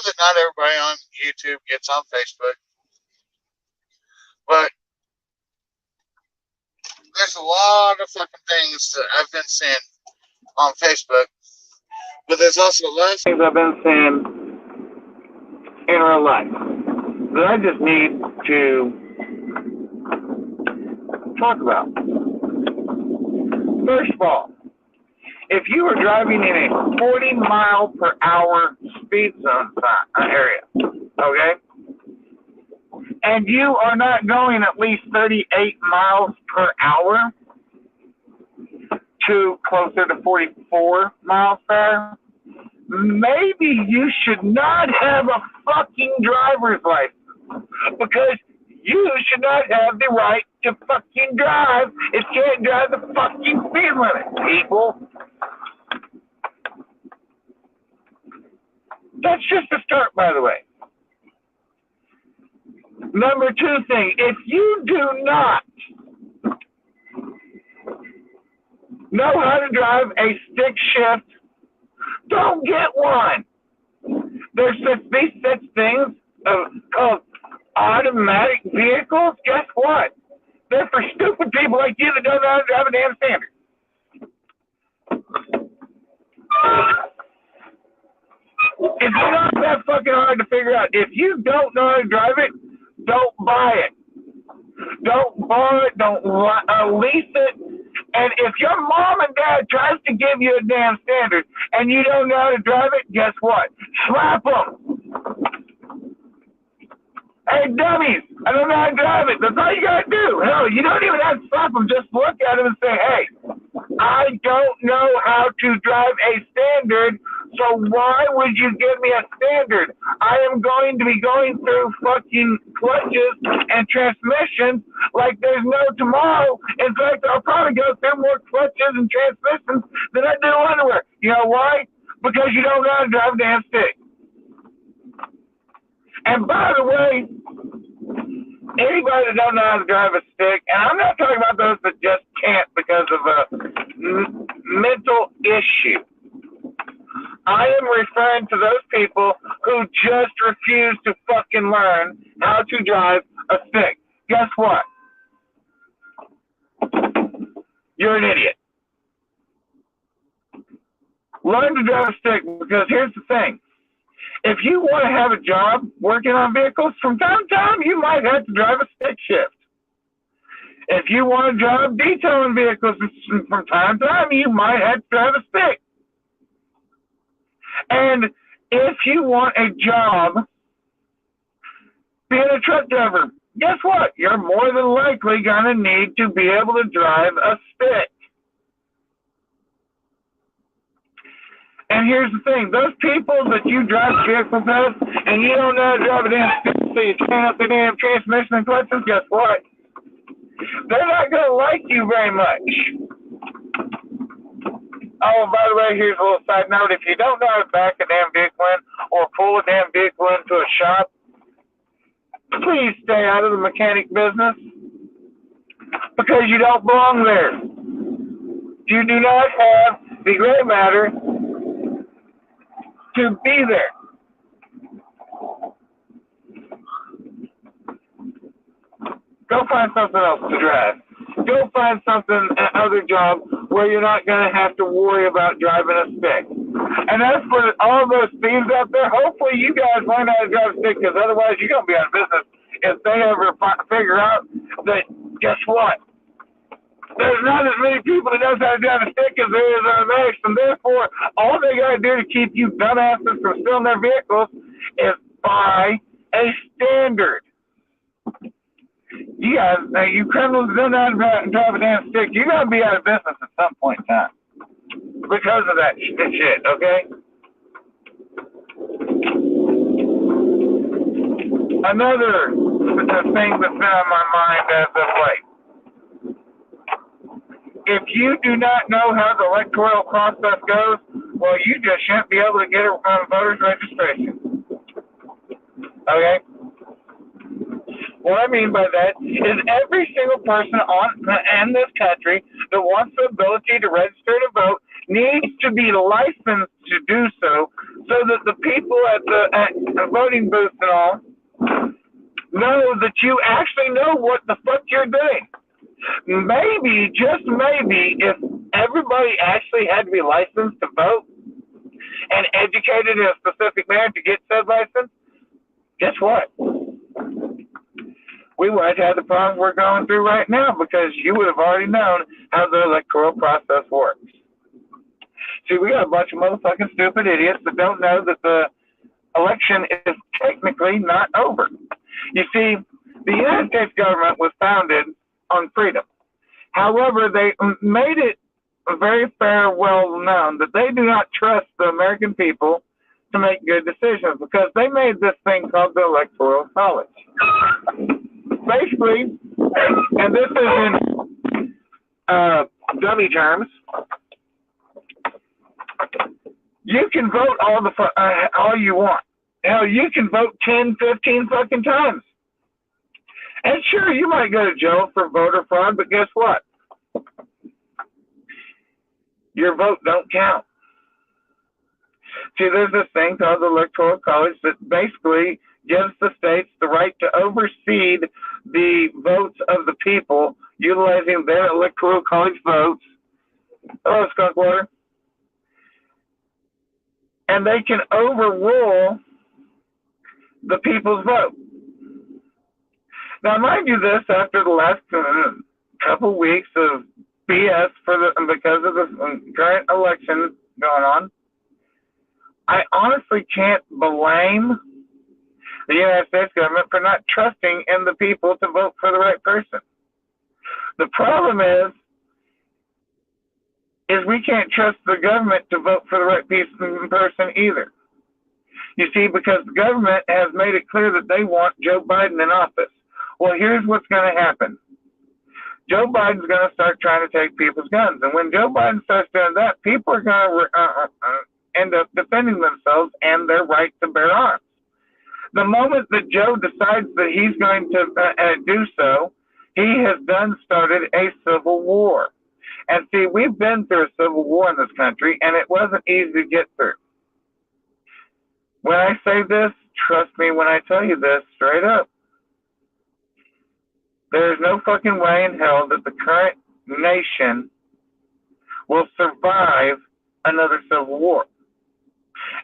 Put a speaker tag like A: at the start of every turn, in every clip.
A: that not everybody on YouTube gets on Facebook, but there's a lot of fucking things that I've been seeing on Facebook, but there's also a lot of things I've been seeing in real life that I just need to talk about. First of all, if you are driving in a 40 mile per hour speed zone area, okay, and you are not going at least 38 miles per hour to closer to 44 miles per hour, maybe you should not have a fucking driver's license, because you should not have the right to fucking drive if you can't drive the fucking speed limit, people. That's just a start, by the way. Number two thing, if you do not know how to drive a stick shift, don't get one. There's such things called automatic vehicles. Guess what? They're for stupid people like you that don't know how to drive a damn standard. It's not that fucking hard to figure out. If you don't know how to drive it, don't buy it. Don't borrow it. Don't lease it. And if your mom and dad tries to give you a damn standard and you don't know how to drive it, guess what? Slap them. Hey, dummies, I don't know how to drive it. That's all you got to do. Hell, you don't even have to slap them. Just look at them and say, hey, I don't know how to drive a standard, so why would you give me a standard? I am going to be going through fucking clutches and transmissions like there's no tomorrow. In fact, I'll probably go through more clutches and transmissions than I do underwear. You know why? Because you don't know how to drive a damn stick. And by the way, anybody that don't know how to drive a stick, and I'm not talking about those that just can't because of a mental issue. I am referring to those people who just refuse to fucking learn how to drive a stick. Guess what? You're an idiot. Learn to drive a stick, because here's the thing. If you want to have a job working on vehicles, from time to time, you might have to drive a stick shift. If you want a job detailing vehicles, from time to time, you might have to drive a stick. And if you want a job being a truck driver, guess what? You're more than likely going to need to be able to drive a stick. And here's the thing, those people that you drive vehicles with and you don't know how to drive a damn stick, so you turn up the damn transmission and clutches, guess what? They're not going to like you very much. Oh, by the way, here's a little side note. If you don't know how to back a damn vehicle in or pull a damn vehicle into a shop, please stay out of the mechanic business, because you don't belong there. You do not have the gray matter to be there. Go find something else to drive. Go find another job where you're not going to have to worry about driving a stick. And as for all those thieves out there, hopefully you guys learn how to drive a stick, because otherwise you're going to be out of business if they ever figure out that, guess what? There's not as many people that knows how to drive a stick as there is on the and therefore all they got to do to keep you dumbasses from stealing their vehicles is buy a standard. You guys, you criminals don't know how to drive a damn stick. You're going to be out of business at some point in time because of that shit, okay? Another thing that's been on my mind as of late. If you do not know how the electoral process goes, well, you just shouldn't be able to get a voter's registration. Okay? What I mean by that is every single person in this country that wants the ability to register to vote needs to be licensed to do so so that the people at the voting booths and all know that you actually know what the fuck you're doing. Maybe, just maybe, if everybody actually had to be licensed to vote and educated in a specific manner to get said license, guess what? We wouldn't have the problems we're going through right now because you would have already known how the electoral process works. See, we got a bunch of motherfucking stupid idiots that don't know that the election is technically not over. You see, the United States government was founded on freedom. However, they made it very fair, well known that they do not trust the American people to make good decisions because they made this thing called the Electoral College. Basically, and this is in dummy terms, you can vote all you want. Hell, you can vote 10, 15 fucking times. And sure, you might go to jail for voter fraud, but guess what? Your vote don't count. See, there's this thing called the Electoral College that basically gives the states the right to oversee the votes of the people utilizing their Electoral College votes. Hello, Skunk Water. And they can overrule the people's vote. Now, mind you, this after the last couple weeks of BS because of the current election going on, I honestly can't blame the United States government for not trusting in the people to vote for the right person. The problem is we can't trust the government to vote for the right person either. You see, because the government has made it clear that they want Joe Biden in office. Well, here's what's going to happen. Joe Biden's going to start trying to take people's guns. And when Joe Biden starts doing that, people are going to end up defending themselves and their right to bear arms. The moment that Joe decides that he's going to do so, he has started a civil war. And see, we've been through a civil war in this country, and it wasn't easy to get through. When I say this, trust me when I tell you this straight up. There is no fucking way in hell that the current nation will survive another civil war.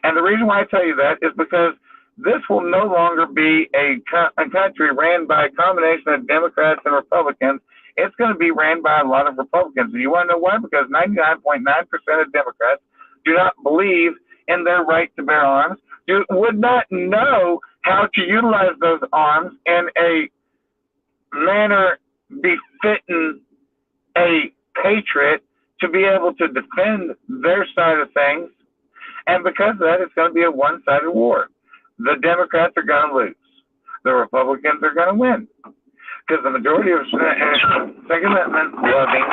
A: And the reason why I tell you that is because this will no longer be a country ran by a combination of Democrats and Republicans. It's going to be ran by a lot of Republicans. And you want to know why? Because 99.9% of Democrats do not believe in their right to bear arms, would not know how to utilize those arms in a manner befitting a patriot to be able to defend their side of things. And because of that, it's going to be a one-sided war. The Democrats are going to lose. The Republicans are going to win. Because the majority of Second Amendment loving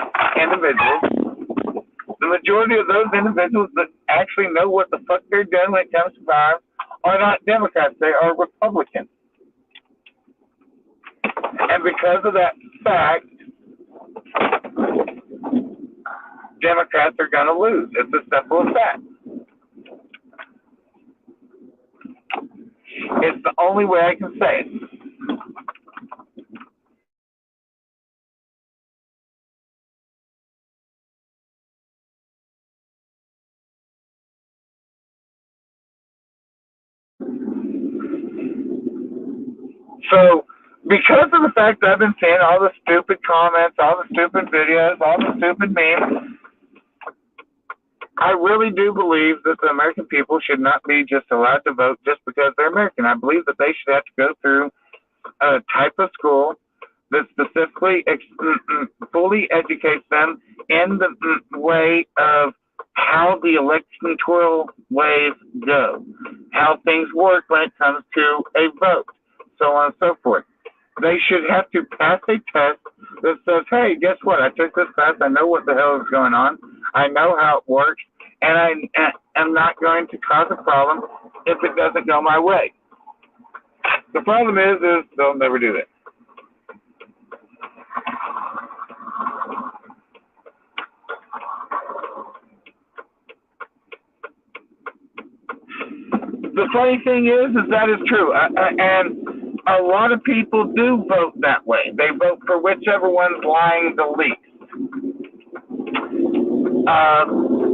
A: individuals, the majority of those individuals that actually know what the fuck they're doing when it comes to violence are not Democrats. They are Republicans. And because of that fact, Democrats are going to lose. It's as simple as that. It's the only way I can say it. So, because of the fact that I've been seeing all the stupid comments, all the stupid videos, all the stupid memes, I really do believe that the American people should not be just allowed to vote just because they're American. I believe that they should have to go through a type of school that specifically fully educates them in the way of how the electoral ways go, how things work when it comes to a vote, so on and so forth. They should have to pass a test that says, hey, guess what? I took this class. I know what the hell is going on. I know how it works, and I am not going to cause a problem if it doesn't go my way. The problem is they'll never do that. The funny thing is that is true, and a lot of people do vote that way. They vote for whichever one's lying the least.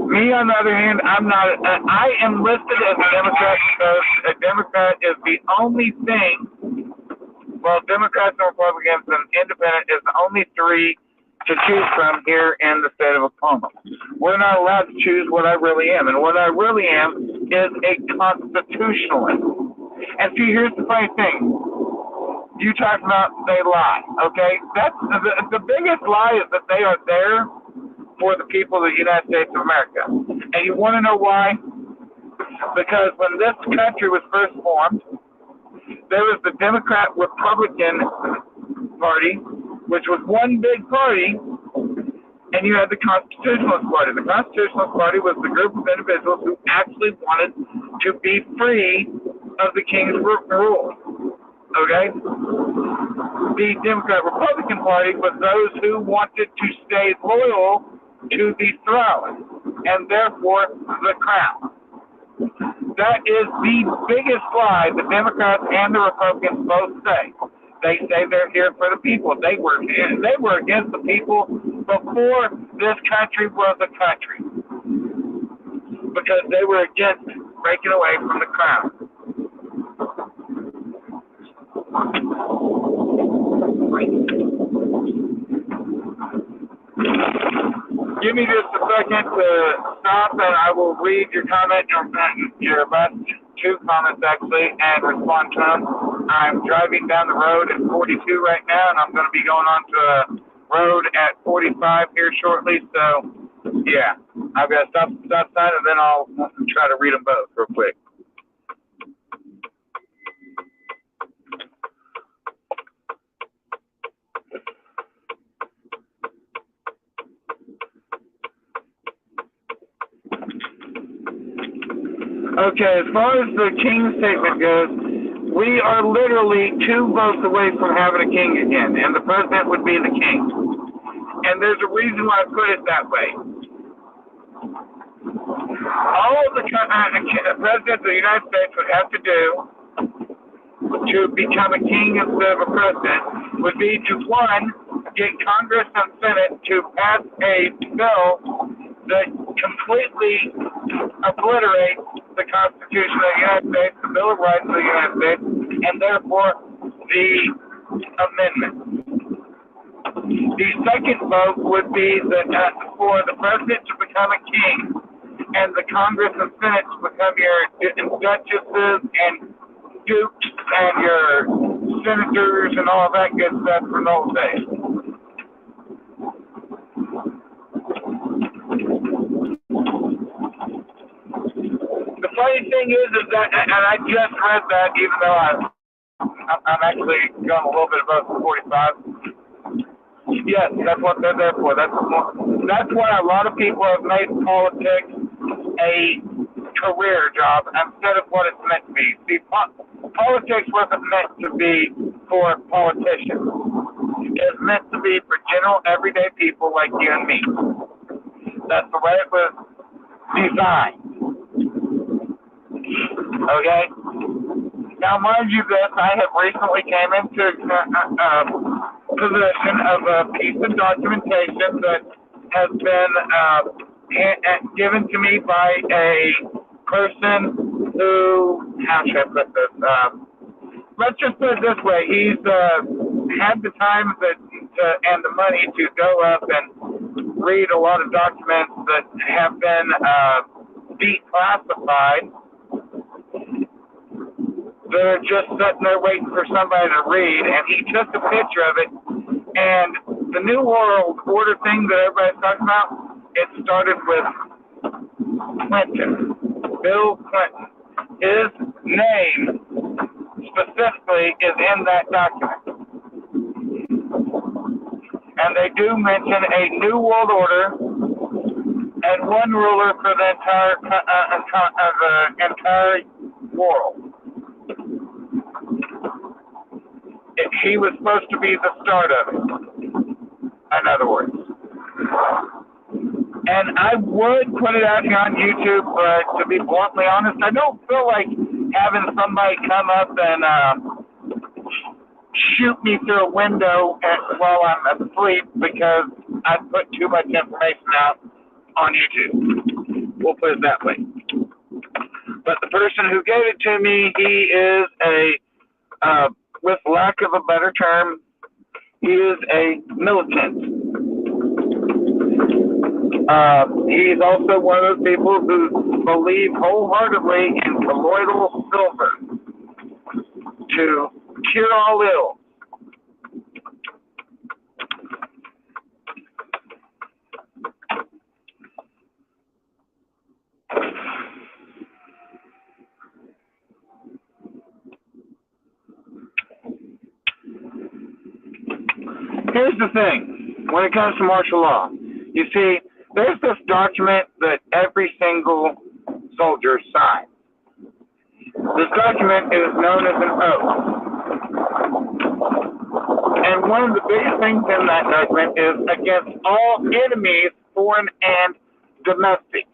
A: Me, on the other hand, I'm not. I am listed as a Democrat because a Democrat is the only thing. Well, Democrats and Republicans and Independent is the only three to choose from here in the state of Oklahoma. We're not allowed to choose what I really am, and what I really am is a constitutionalist. And see, here's the funny thing. You talk about they lie, okay? That's the biggest lie is that they are there for the people of the United States of America. And you want to know why? Because when this country was first formed, there was the Democrat-Republican Party, which was one big party, and you had the Constitutionalist Party. The Constitutionalist Party was the group of individuals who actually wanted to be free of the king's rule. Okay? The Democrat-Republican Party was those who wanted to stay loyal to the throne, and therefore the crown. That is the biggest lie the Democrats and the Republicans both say. They say they're here for the people. They were against the people before this country was a country, because they were against breaking away from the crown. Give me just a second to stop, and I will read your comment, your last two comments actually, and respond to them. I'm driving down the road at 42 right now, and I'm going to be going on to a road at 45 here shortly. So, yeah, I've got to stop the stop sign, and then I'll try to read them both real quick. Okay, as far as the King's statement goes, we are literally 2 votes away from having a king again, and the president would be the king. And there's a reason why I put it that way. All of the presidents of the United States would have to do to become a king instead of a president would be to, 1, get Congress and Senate to pass a bill that completely obliterates the Constitution of the United States, the Bill of Rights of the United States, and therefore the amendment. The second vote would be that for the president to become a king and the Congress and Senate to become your duchesses and dukes and your senators and all of that good stuff from the old days. The funny thing is that, and I just read that, even though I'm actually going a little bit above 45. Yes, that's what they're there for. That's why a lot of people have made politics a career job instead of what it's meant to be. See, politics wasn't meant to be for politicians. It's meant to be for general, everyday people like you and me. That's the way it was designed. Okay? Now, mind you this, I have recently came into possession of a piece of documentation that has been given to me by a person who, how should I put this? Let's just put it this way. He's had the time and the money to go up and read a lot of documents that have been declassified. They're just sitting there waiting for somebody to read, and he took a picture of it. And the New World Order thing that everybody's talking about, it started with Clinton, Bill Clinton. His name specifically is in that document. And they do mention a New World Order and one ruler for the entire world. He was supposed to be the start of it, in other words. And I would put it out here on YouTube, but to be bluntly honest, I don't feel like having somebody come up and shoot me through a window while I'm asleep because I put too much information out on YouTube. We'll put it that way. But the person who gave it to me, he is with lack of a better term, he is a militant. He's also one of those people who believe wholeheartedly in colloidal silver to cure all ill. Here's the thing, when it comes to martial law, you see, there's this document that every single soldier signs. This document is known as an oath. And one of the biggest things in that document is against all enemies, foreign and domestic.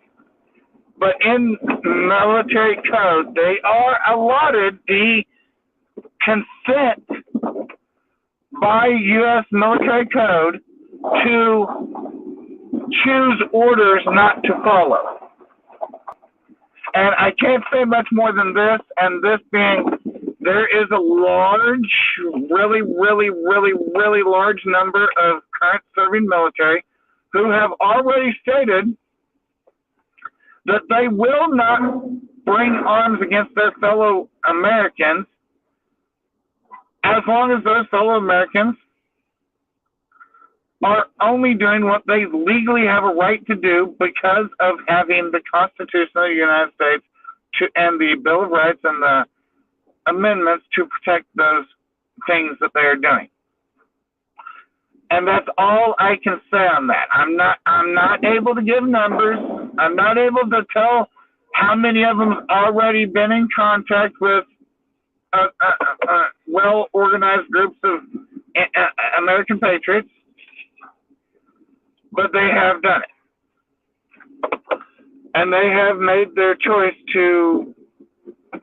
A: But in military code, they are allotted the consent by U.S. military code to choose orders not to follow. And I can't say much more than this, and this being, there is a large, really large number of current serving military who have already stated that they will not bring arms against their fellow Americans as long as those fellow Americans are only doing what they legally have a right to do because of having the Constitution of the United States and the Bill of Rights and the amendments to protect those things that they are doing. And that's all I can say on that. I'm not able to give numbers. I'm not able to tell how many of them have already been in contact with well-organized groups of American patriots, but they have done it. And they have made their choice to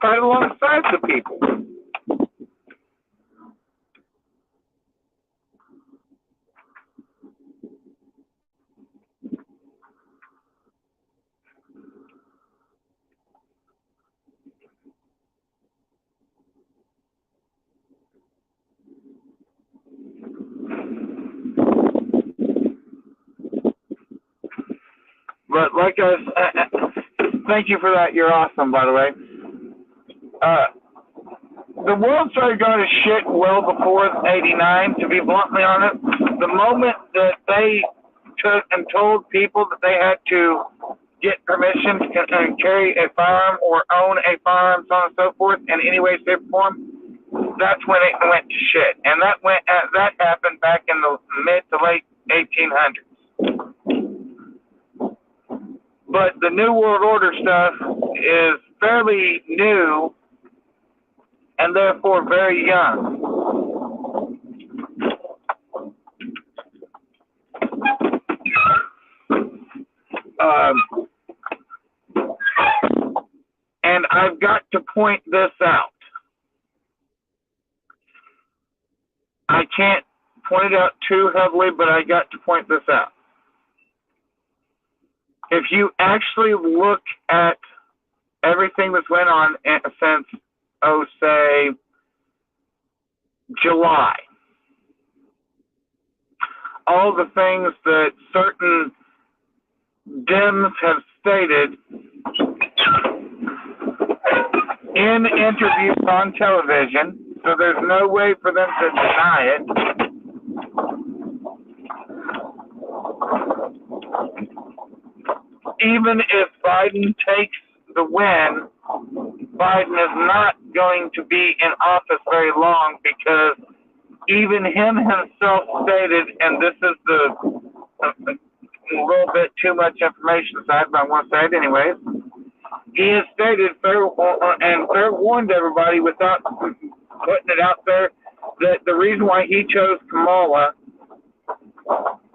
A: fight alongside the people. But like thank you for that. You're awesome, by the way. The world started going to shit well before '89. To be bluntly honest, the moment that they took and told people that they had to get permission to carry a firearm or own a firearm, so on and so forth, in any way, shape, or form, that's when it went to shit. And that happened back in the mid to late 1800s. But the New World Order stuff is fairly new and therefore very young. And I've got to point this out. I can't point it out too heavily, but I got to point this out. If you actually look at everything that's went on since, say, July, all the things that certain Dems have stated in interviews on television, so there's no way for them to deny it. Even if Biden takes the win, Biden is not going to be in office very long because even him himself stated, and this is a little bit too much information aside, but I want to say it anyways. He has stated and fair warned everybody without putting it out there that the reason why he chose Kamala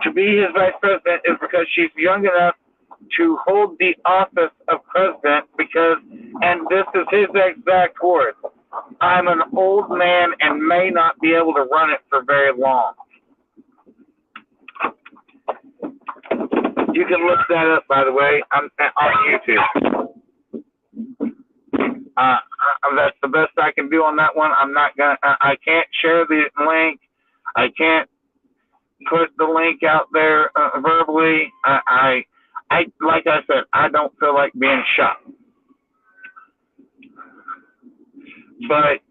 A: to be his vice president is because she's young enough to hold the office of president, because And this is his exact words. I'm an old man and may not be able to run it for very long. You can look that up, by the way. I'm on YouTube. That's the best I can do on that one. I'm not gonna. I can't share the link. I can't put the link out there verbally. I like I said, I don't feel like being shot. But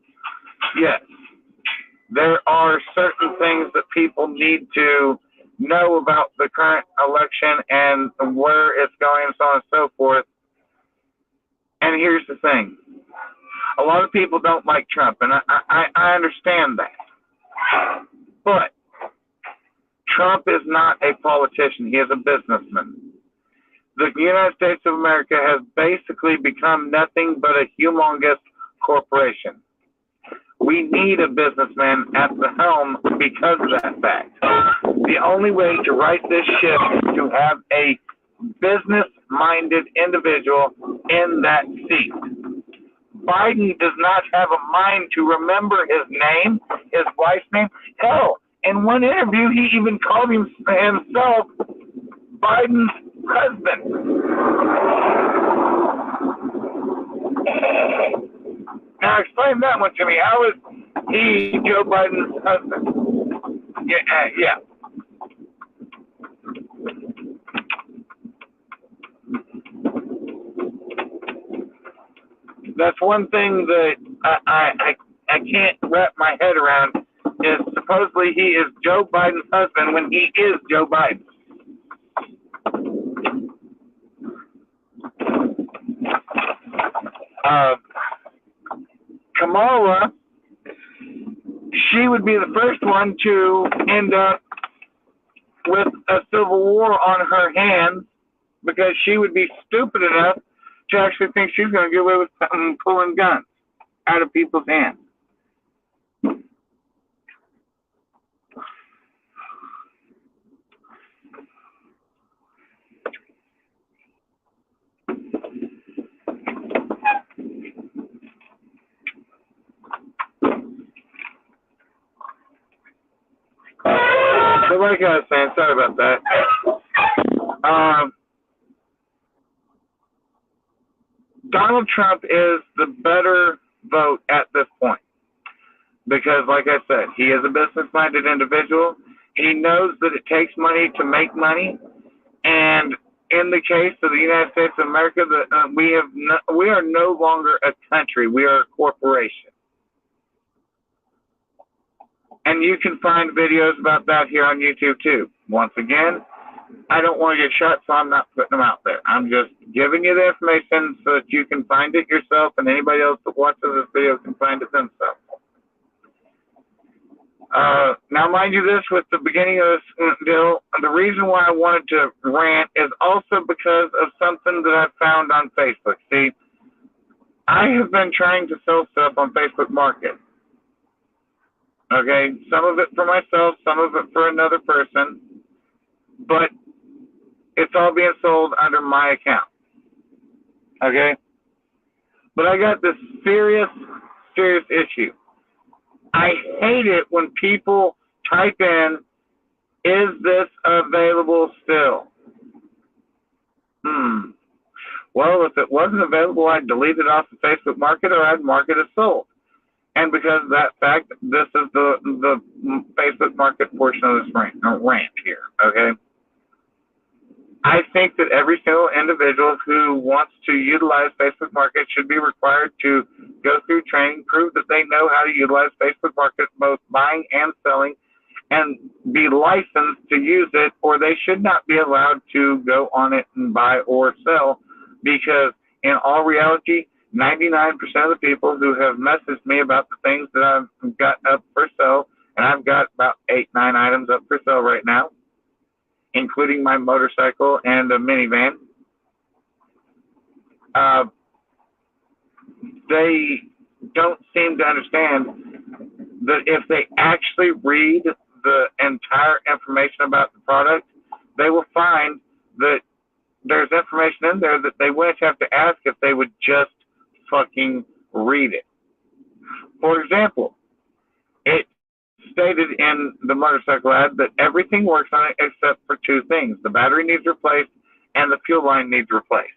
A: yes, there are certain things that people need to know about the current election and where it's going and so on and so forth. And here's the thing. A lot of people don't like Trump, and I understand that. But Trump is not a politician. He is a businessman. The United States of America has basically become nothing but a humongous corporation. We need a businessman at the helm because of that fact. The only way to right this ship is to have a business-minded individual in that seat. Biden does not have a mind to remember his name, his wife's name. Hell, in one interview, he even called himself Biden's husband. Now explain that one to me. How is he Joe Biden's husband? Yeah. That's one thing that I can't wrap my head around is supposedly he is Joe Biden's husband when he is Joe Biden. Kamala, she would be the first one to end up with a civil war on her hands because she would be stupid enough to actually think she's going to get away with pulling guns out of people's hands. So like I was saying, sorry about that. Donald Trump is the better vote at this point because, like I said, he is a business-minded individual. He knows that it takes money to make money, and in the case of the United States of America, we are no longer a country; we are a corporation. And you can find videos about that here on YouTube too. Once again, I don't want to get shot, so I'm not putting them out there. I'm just giving you the information so that you can find it yourself, and anybody else that watches this video can find it themselves. Now, mind you this, with the beginning of this deal, the reason why I wanted to rant is also because of something that I found on Facebook. See, I have been trying to sell stuff on Facebook Market. Okay, some of it for myself, some of it for another person, but it's all being sold under my account. Okay? But I got this serious issue. I hate it when people type in, is this available still? Well, if it wasn't available, I'd delete it off the Facebook Market or I'd mark it as sold. And because of that fact, this is the Facebook Market portion of this rant here, okay? I think that every single individual who wants to utilize Facebook Market should be required to go through training, prove that they know how to utilize Facebook Market, both buying and selling, and be licensed to use it, or they should not be allowed to go on it and buy or sell, because in all reality, 99% of the people who have messaged me about the things that I've got up for sale, and I've got about 8-9 items up for sale right now, including my motorcycle and a minivan. They don't seem to understand that if they actually read the entire information about the product, they will find that there's information in there that they wouldn't have to ask if they would just fucking read it. For example, it stated in the motorcycle ad that everything works on it except for two things. The battery needs replaced and the fuel line needs replaced.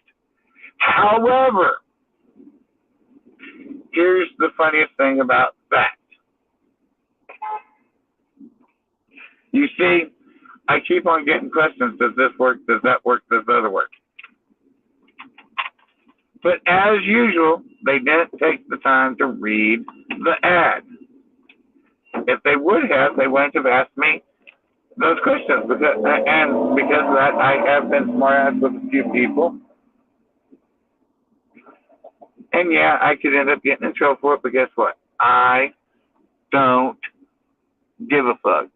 A: However, here's the funniest thing about that. You see, I keep on getting questions. Does this work? Does that work? Does the other work? But as usual, they didn't take the time to read the ad. If they would have, they wouldn't have asked me those questions. Because of that, I have been smart ass with a few people. And yeah, I could end up getting in trouble for it, but guess what? I don't give a fuck.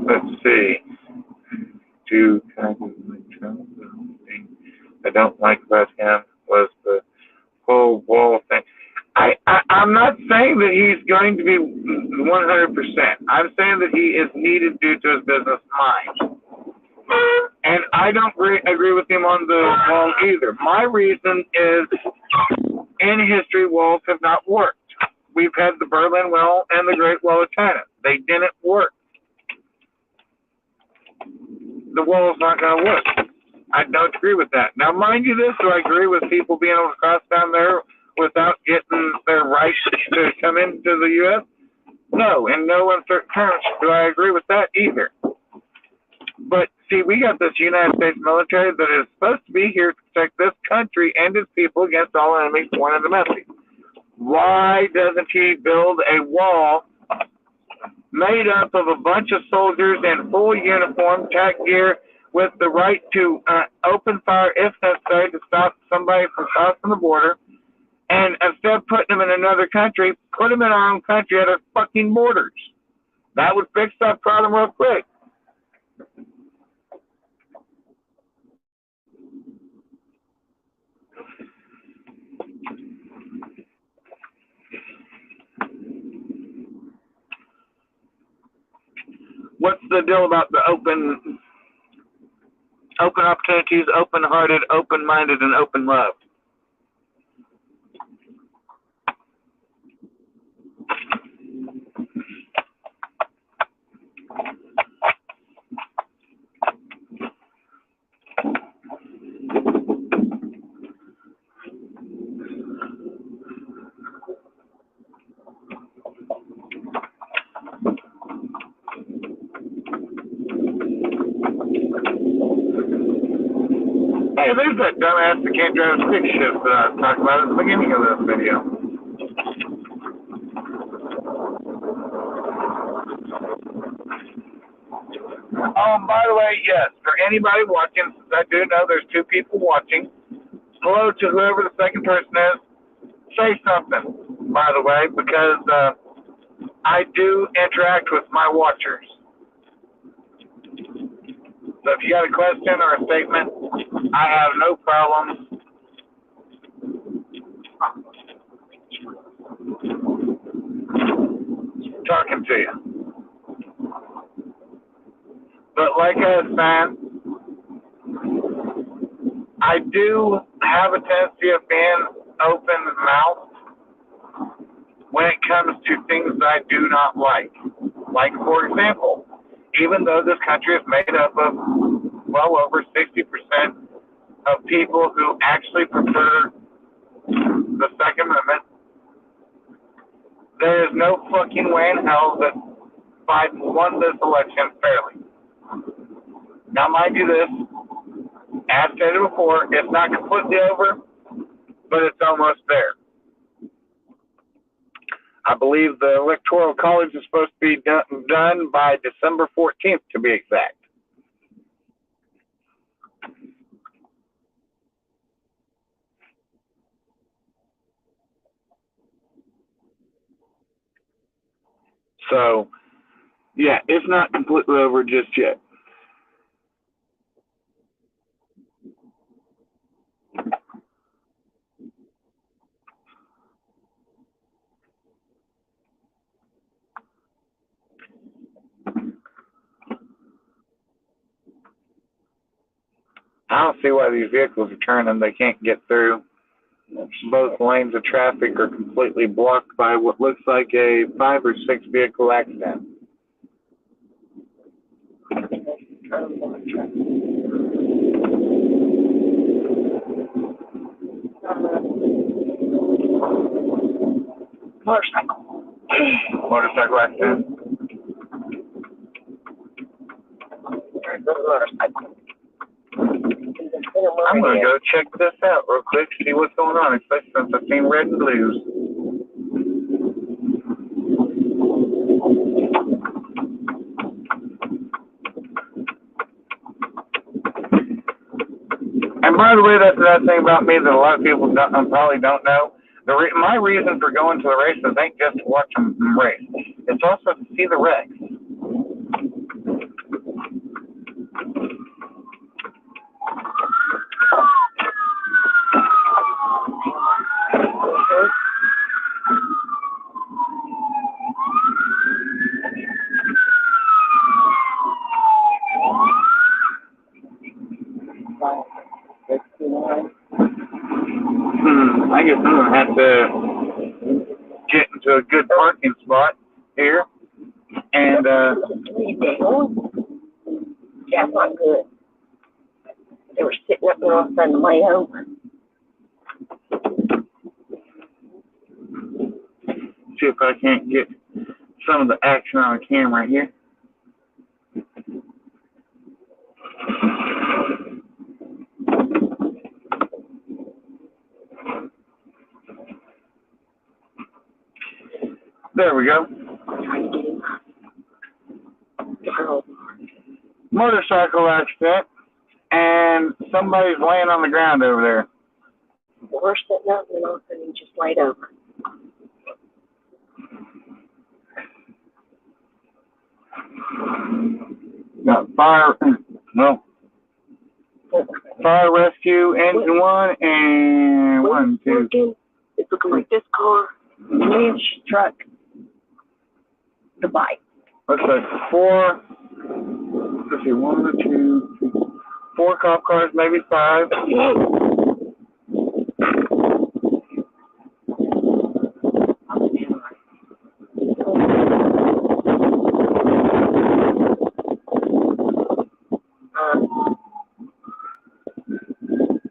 A: Let's see. Two kinds of thing I don't like about him was the whole wall thing. I'm not saying that he's going to be 100%. I'm saying that he is needed due to his business mind. And I don't agree with him on the wall either. My reason is, in history, walls have not worked. We've had the Berlin Wall and the Great Wall of China. They didn't work. The wall's not going to work. I don't agree with that. Now, mind you this, do I agree with people being able to cross down there without getting their rights to come into the U.S.? No, in no uncertain terms do I agree with that either. But, see, we got this United States military that is supposed to be here to protect this country and its people against all enemies, foreign and domestic. Why doesn't he build a wall made up of a bunch of soldiers in full uniform, tack gear, with the right to open fire if necessary to stop somebody from crossing the border, and instead of putting them in another country, put them in our own country at our fucking borders? That would fix that problem real quick. What's the deal about the open opportunities, open-hearted, open-minded, and open-loved? Hey, there's that dumbass that can't drive a stick shift that I was talking about at the beginning of this video. By the way, yes, for anybody watching, since I do know there's two people watching, hello to whoever the second person is. Say something, by the way, because I do interact with my watchers. So if you got a question or a statement, I have no problem talking to you. But like I was saying, I do have a tendency of being open-mouthed when it comes to things that I do not like. Like, for example, even though this country is made up of well over 60% of people who actually prefer the Second Amendment, there is no fucking way in hell that Biden won this election fairly. Now, mind you this, as stated before, it's not completely over, but it's almost there. I believe the Electoral College is supposed to be done by December 14th, to be exact. So, yeah, it's not completely over just yet. I don't see why these vehicles are turning. They can't get through. Both lanes of traffic are completely blocked by what looks like a 5 or 6 vehicle accident. Motorcycle accident. I'm going to go check this out real quick, see what's going on, especially since I've seen red and blues. And by the way, that's another thing about me that a lot of people probably don't know. My reason for going to the races ain't just to watch them race. It's also to see the wrecks. I guess I'm going to have to get into a good parking spot here. And,
B: that's not good. They were sitting up there all of a sudden lay over.
A: See if I can't get some of the action on the camera here. There we go. Motorcycle accident, and somebody's laying on the ground over there.
B: We're sitting up, and all of a sudden he just laid over.
A: Got fire rescue, engine 1, and 1, 2.
B: It's looking like this car, the winch, truck, the bike.
A: Looks like 4. Let's see, 1, 2, 3, 4 cop cars, maybe 5.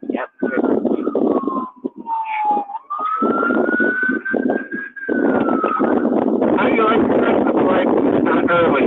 B: Yep.
A: How do you like the Christmas lights early?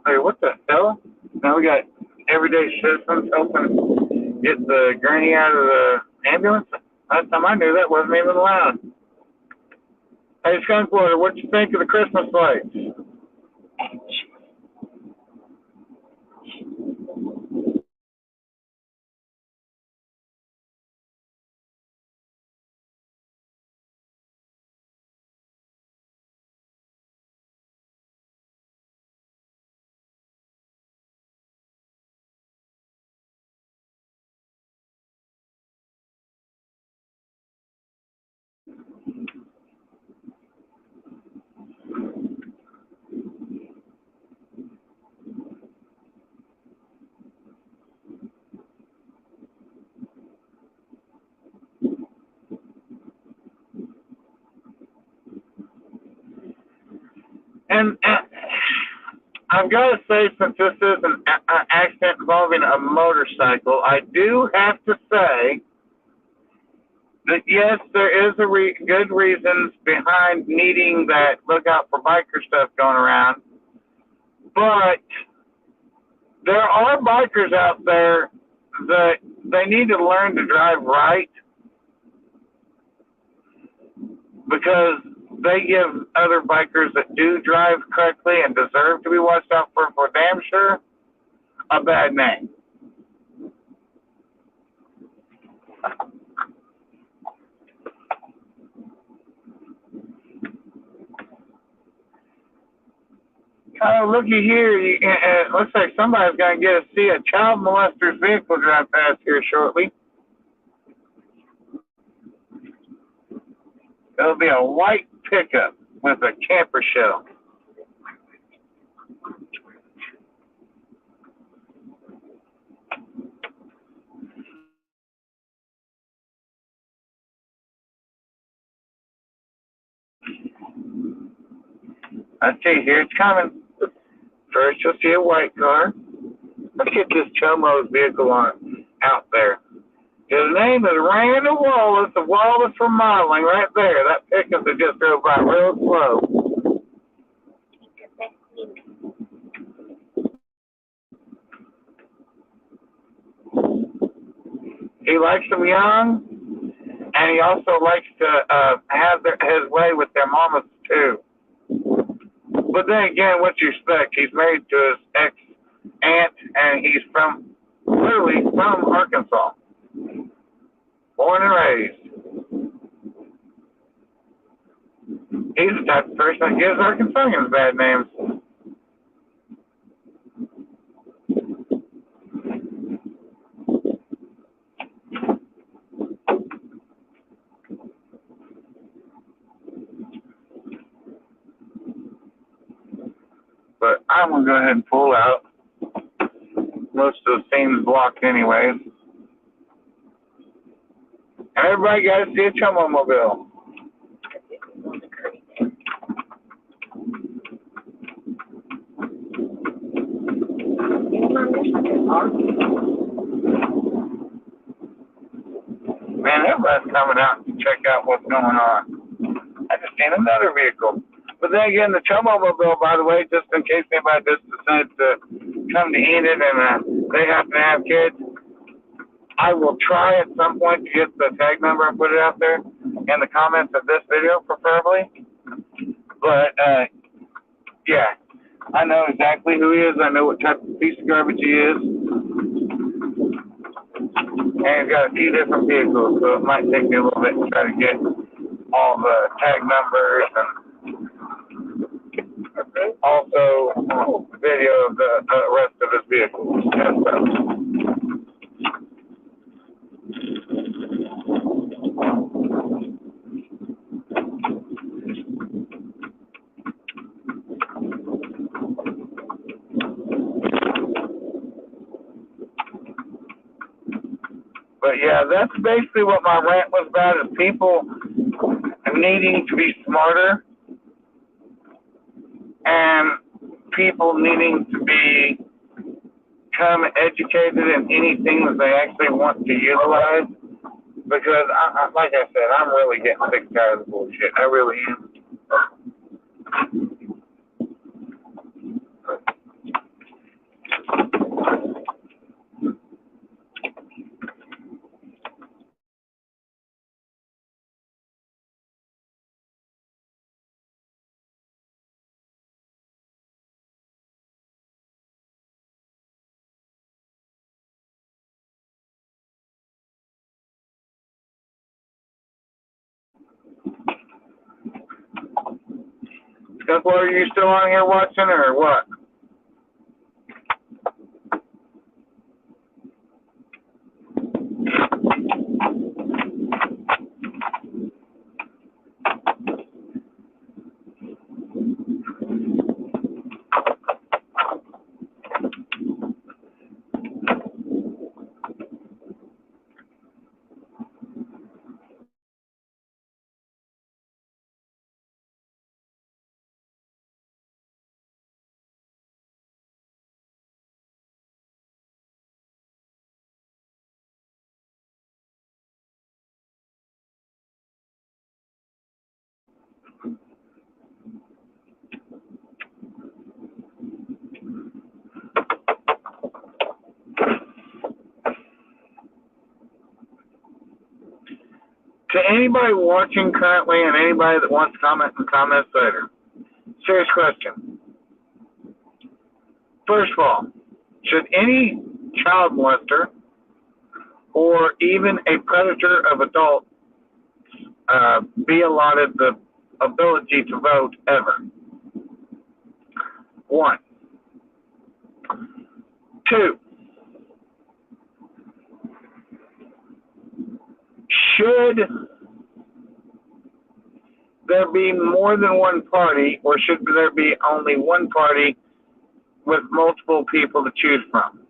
A: Hey, what the hell? Now we got everyday citizens helping get the gurney out of the ambulance? Last time I knew that wasn't even allowed. Hey, Skunkwater, what you think of the Christmas lights? And I've got to say, since this is an accident involving a motorcycle, I do have to say that, yes, there is good reasons behind needing that look out for biker stuff going around. But there are bikers out there that they need to learn to drive right. because they give other bikers that do drive correctly and deserve to be watched out for damn sure a bad name. Oh, looky here. It looks like somebody's going to get to see a child molester's vehicle drive past here shortly. It'll be a white pickup with a camper shell. I see, here it's coming. First, you'll see a white car. Let's get this Chomo's vehicle on out there. His name is Randy Wallace of Wallace Remodeling, right there. That pickup that just drove by real slow. He likes them young, and he also likes to have his way with their mamas, too. But then again, what you expect? He's married to his ex-aunt, and he's literally from Arkansas. Born and raised. He's the type of person that gives Arkansasians bad names. But I'm going to go ahead and pull out. Most of the scene's blocked anyways. And everybody got to see a Chomo-mobile. Man, everybody's coming out to check out what's going on. I just seen another vehicle. But then again, the Chomo-mobile, by the way, just in case anybody just decides to come to Enid and they happen to have kids, I will try at some point to get the tag number and put it out there in the comments of this video, preferably. But, yeah, I know exactly who he is. I know what type of piece of garbage he is. And he's got a few different vehicles, so it might take me a little bit to try to get all the tag numbers and also video of the rest of his vehicles. But yeah, that's basically what my rant was about, is people needing to be smarter and people needing to become educated in anything that they actually want to utilize. Because, like I said, I'm really getting sick and tired of the bullshit. I really am. What, are you still on here watching or what? To anybody watching currently and anybody that wants to comment in the comments later, serious question. First of all, should any child molester or even a predator of adults be allotted the ability to vote ever? One. Two, should there be more than one party, or should there be only one party with multiple people to choose from?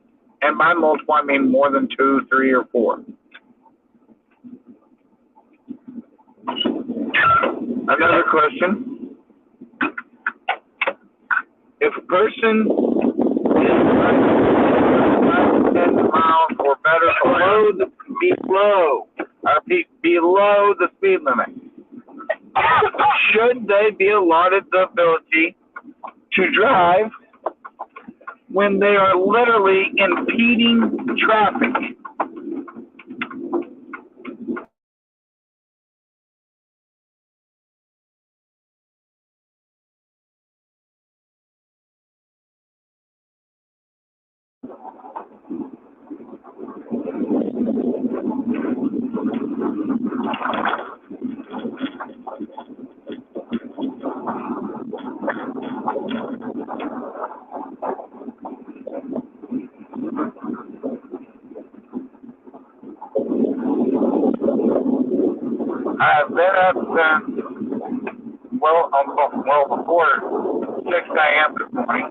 A: And by multiple, I mean more than 2, 3, or 4. Another question. If a person is 10 miles or better below the speed limit, should they be allotted the ability to drive when they are literally impeding traffic? I've been up since before 6 a.m. this morning,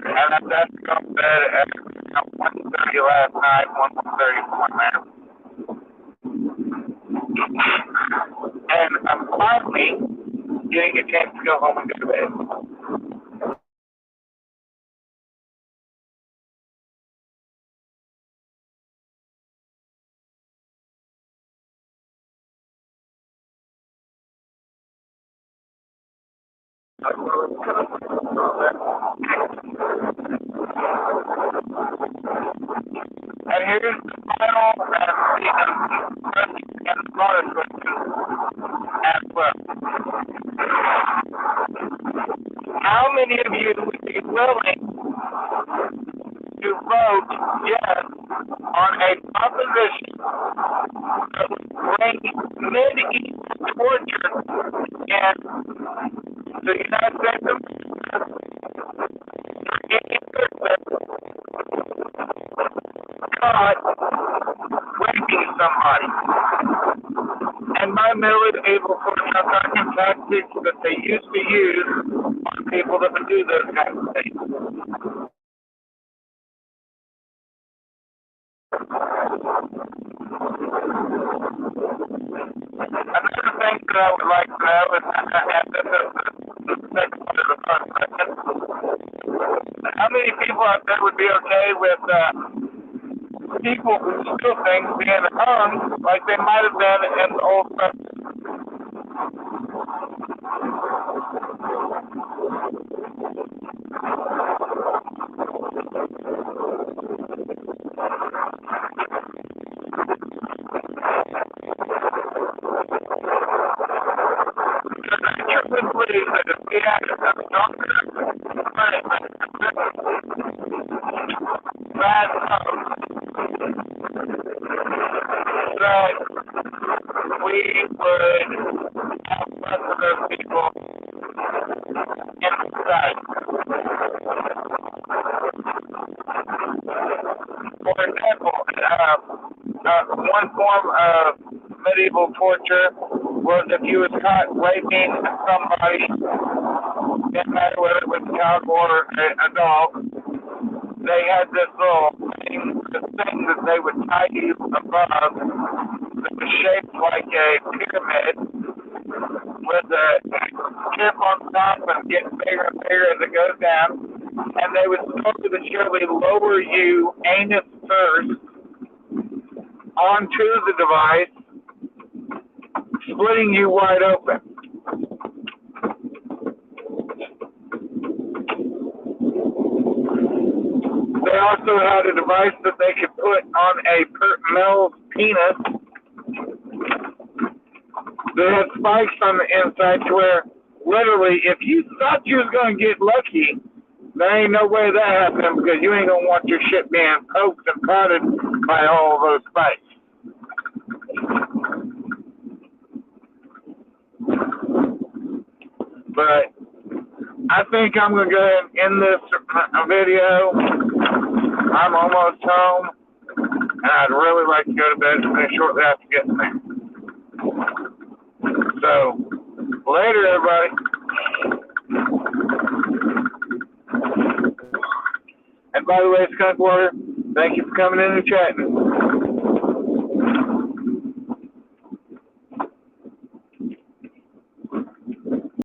A: and I've got to go to bed at 1:30 last night, 1:30 now. And I'm finally getting a chance to go home and go to bed. And here's the final and bonus question as well. How many of you would be willing to vote yes on a proposition that would bring medieval torture in the United States of America for any person caught raping somebody? And my medieval torture tactics that they used to use on people that would do those kinds of things. Another thing that I would like to know is, and this is the second part of the first question, how many people out there would be okay with people who steal things being hung like they might have been in the old West? Believe that if we had a stronger punishment bad that we would have less of those people in society. For example, one form of medieval torture was if you was caught raping somebody, didn't matter whether it was a child or a dog, they had this little thing that they would tie you above that was shaped like a pyramid with a chip on top and getting bigger and bigger as it goes down. And they would slowly lower you anus first onto the device, splitting you wide open. They also had a device that they could put on a male's penis They had spikes on the inside to where literally if you thought you was going to get lucky, there ain't no way that happening because you ain't going to want your shit being poked and prodded by all of those spikes. But I think I'm going to go ahead and end this video. I'm almost home, and I'd really like to go to bed shortly after getting there. So, later, everybody. And by the way, Skunk Warrior, thank you for coming in and chatting.